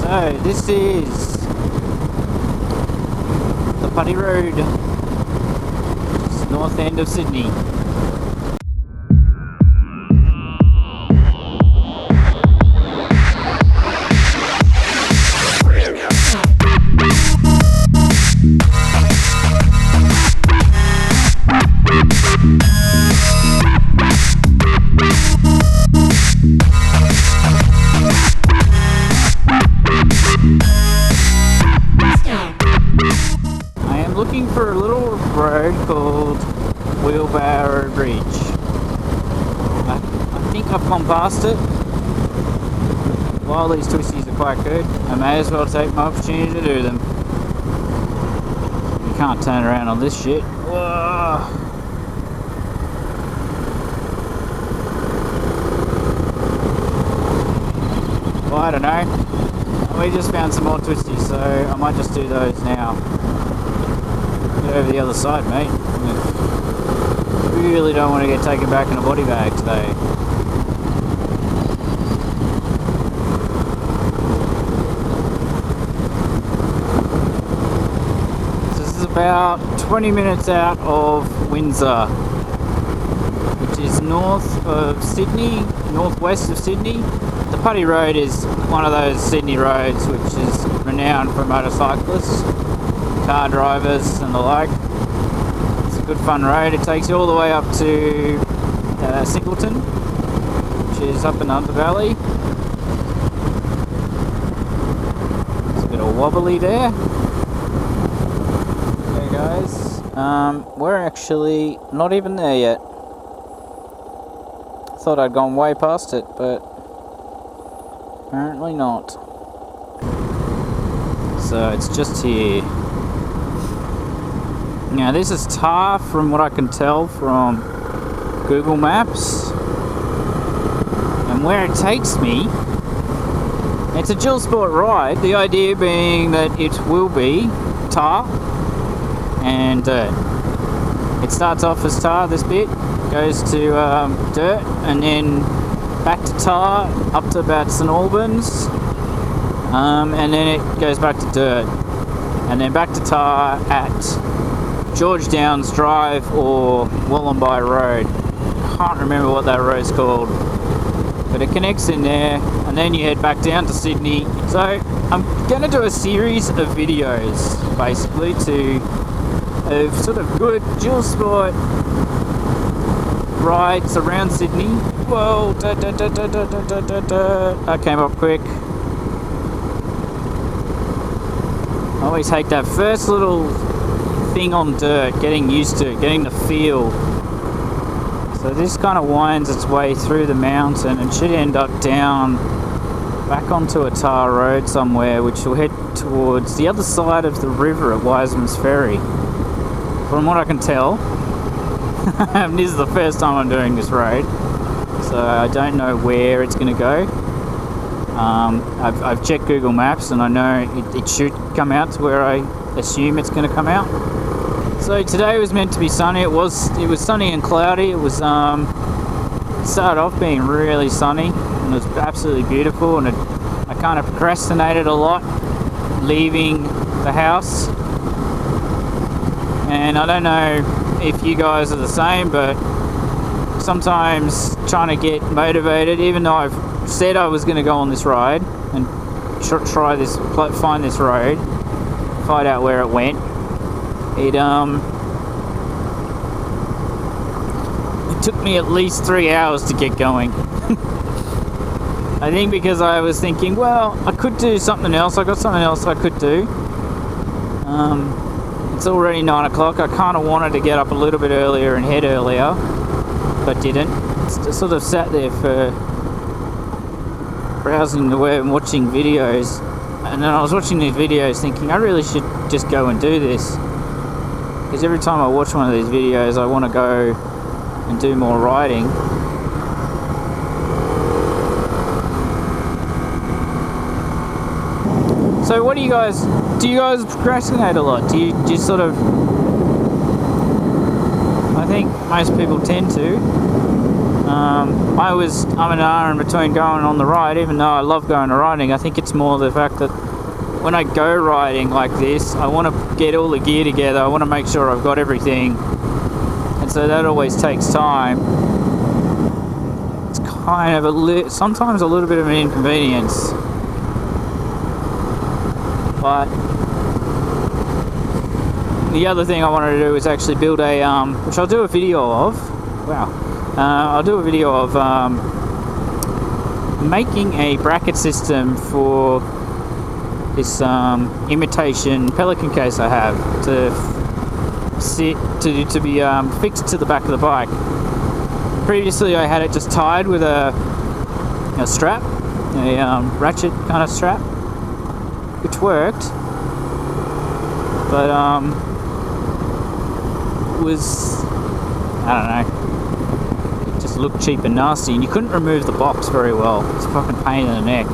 So this is the Putty Road, just north end of Sydney. Looking for a little road called Wheelbarrow Ridge. I think I've gone past it. While these twisties are quite good, I may as well take my opportunity to do them. You can't turn around on this shit. Whoa. Well, I don't know. We just found some more twisties, so I might just do those now. Over the other side, mate. Really don't want to get taken back in a body bag today. This is about 20 minutes out of Windsor, which is north of Sydney, northwest of Sydney. The Putty Road is one of those Sydney roads which is renowned for motorcyclists, car drivers and the like. It's a good fun road. It takes you all the way up to Singleton, which is up in the Undervalley. It's a bit of wobbly there. Okay guys, we're actually not even there yet. Thought I'd gone way past it, but apparently not. So it's just here. Now this is tar from what I can tell from Google Maps, and where it takes me, it's a dual sport ride, the idea being that it will be tar and dirt. It starts off as tar, this bit, goes to dirt, and then back to tar, up to about St Albans, and then it goes back to dirt, and then back to tar at George Downs Drive or Wollombi Road. Can't remember what that road's called, but it connects in there, and then you head back down to Sydney. So I'm going to do a series of videos basically of sort of good dual sport rides around Sydney. Whoa, that came up quick. I always hate that first little thing on dirt, getting used to it, getting the feel. So this kind of winds its way through the mountain and should end up down back onto a tar road somewhere, which will head towards the other side of the river at Wiseman's Ferry. From what I can tell, this is the first time I'm doing this road, so I don't know where it's going to go. I've checked Google Maps and I know it should come out to where I assume it's going to come out. So today was meant to be sunny. It was sunny and cloudy. It was started off being really sunny and it was absolutely beautiful, and I kind of procrastinated a lot leaving the house. And I don't know if you guys are the same, but sometimes trying to get motivated, even though I've said I was going to go on this ride and find this road, find out where it went. It took me at least 3 hours to get going. I think because I was thinking, well, I could do something else. I got something else I could do. It's already 9 o'clock. I kind of wanted to get up a little bit earlier and head earlier, but didn't. Just sort of sat there for browsing the web and watching videos, and then I was watching these videos thinking I really should just go and do this, because every time I watch one of these videos I want to go and do more riding. So what do you guys procrastinate a lot? Do you sort of, I think most people tend to. I'm an hour in between going on the ride, even though I love going to riding. I think it's more the fact that when I go riding like this, I want to get all the gear together. I want to make sure I've got everything, and so that always takes time. It's kind of sometimes a little bit of an inconvenience, but the other thing I wanted to do is actually build a which I'll do a video of. Wow. I'll do a video of making a bracket system for this imitation Pelican case I have to be fixed to the back of the bike. Previously I had it just tied with a strap, a ratchet kind of strap, which worked, but was, I don't know, looked cheap and nasty, and you couldn't remove the box very well. It's a fucking pain in the neck.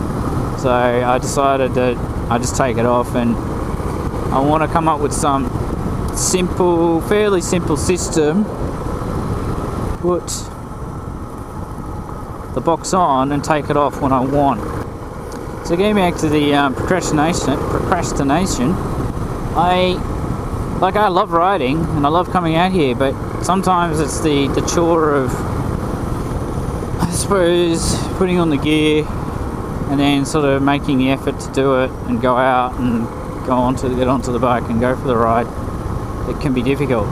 So I decided that I just take it off, and I want to come up with some fairly simple system. Put the box on and take it off when I want. So getting back to the procrastination, I love riding and I love coming out here, but sometimes it's the chore of, I suppose, putting on the gear and then sort of making the effort to do it and go out and get onto the bike and go for the ride. It can be difficult.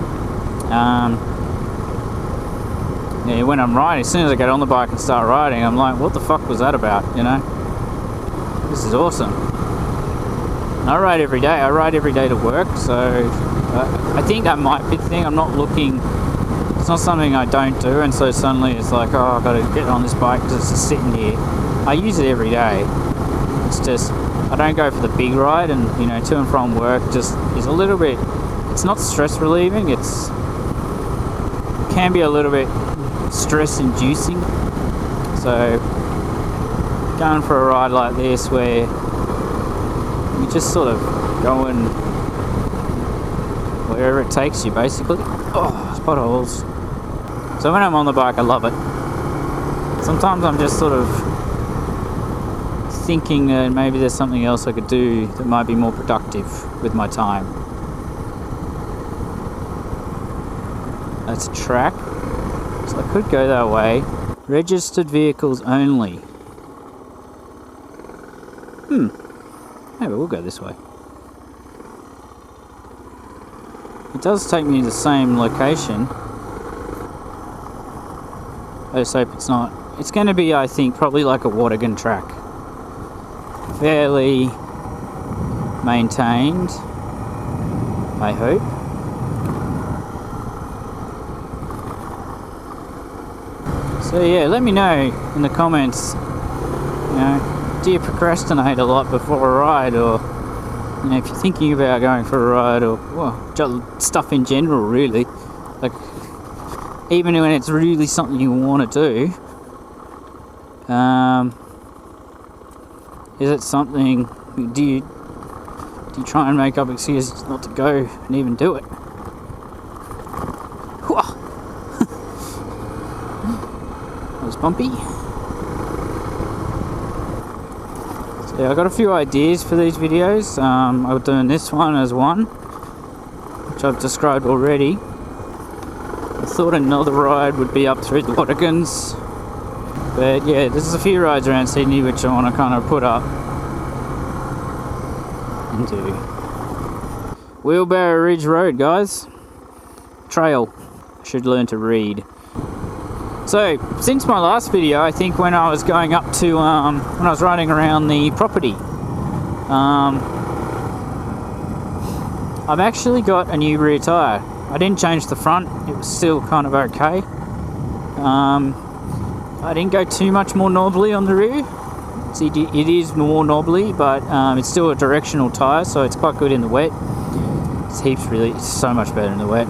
Yeah, when I'm riding, as soon as I get on the bike and start riding, I'm like, what the fuck was that about, you know? This is awesome. I ride every day. I ride every day to work, so I think that might be the thing. I'm not looking... It's not something I don't do, and so suddenly it's like, oh, I've got to get on this bike because it's just sitting here. I use it every day. It's just, I don't go for the big ride, and, you know, to and from work just is a little bit... It's not stress relieving, it can be a little bit stress inducing. So going for a ride like this where you just sort of going wherever it takes you, basically. Oh, it's potholes. So when I'm on the bike, I love it. Sometimes I'm just sort of thinking that maybe there's something else I could do that might be more productive with my time. That's a track, so I could go that way. Registered vehicles only. Maybe we'll go this way. It does take me to the same location. I just hope it's not. It's going to be, I think, probably like a water-gun track. Fairly maintained, I hope. So yeah, let me know in the comments, you know, do you procrastinate a lot before a ride, or, you know, if you're thinking about going for a ride, or, well, stuff in general, really. Like, even when it's really something you want to do, is it something, do you try and make up excuses not to go and even do it? That was bumpy. So yeah, I got a few ideas for these videos. I'm doing this one as one, which I've described already. I thought another ride would be up through the Watergans, but yeah, there's a few rides around Sydney which I want to kind of put up into. Wheelbarrow Ridge Road, guys. Trail. I should learn to read. So, since my last video, I think when I was going up to, when I was riding around the property, I've actually got a new rear tyre. I didn't change the front, it was still kind of okay. I didn't go too much more knobbly on the rear. It is more knobbly, but it's still a directional tyre, so it's quite good in the wet. It's so much better in the wet.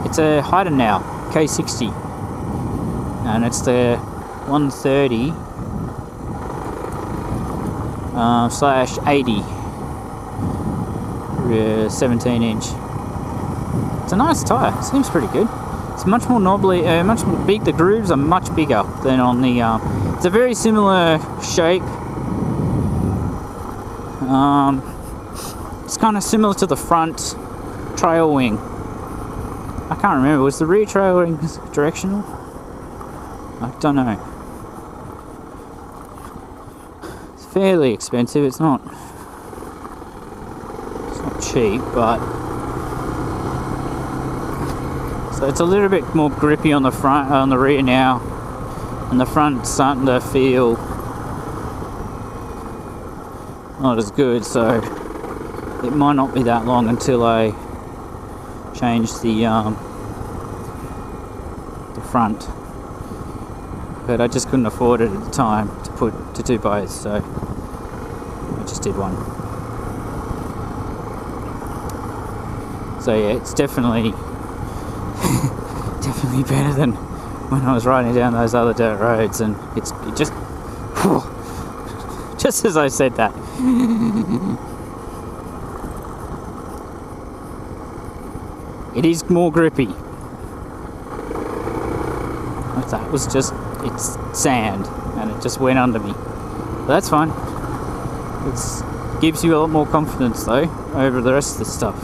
It's a Hyden now, K60, and it's the 130 /80 17 inch. It's a nice tyre, seems pretty good. it's much more knobbly, much more big. The grooves are much bigger than on the. It's a very similar shape. It's kind of similar to the front trail wing. I can't remember. Was the rear trail wing directional? I don't know. It's fairly expensive. It's not cheap, but so it's a little bit more grippy on the front, on the rear now, and the front's starting to feel not as good. So it might not be that long until I change the front. But I just couldn't afford it at the time to do both, so I just did one. So yeah, it's definitely definitely better than when I was riding down those other dirt roads, and it just just as I said that. It is more grippy. That was just, it's sand, and it just went under me. But that's fine. It gives you a lot more confidence though over the rest of the stuff.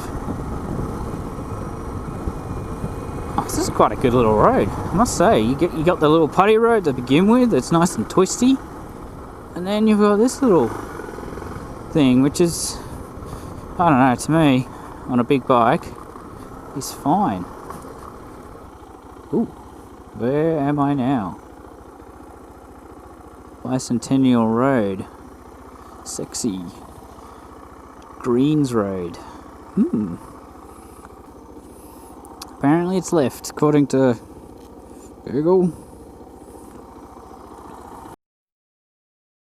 Oh, this is quite a good little road, I must say. You got the little Putty Road to begin with. It's nice and twisty, and then you've got this little thing, which is, I don't know, to me, on a big bike, is fine. Ooh, where am I now? Bicentennial Road. Sexy. Greens Road. Apparently it's left, according to Google.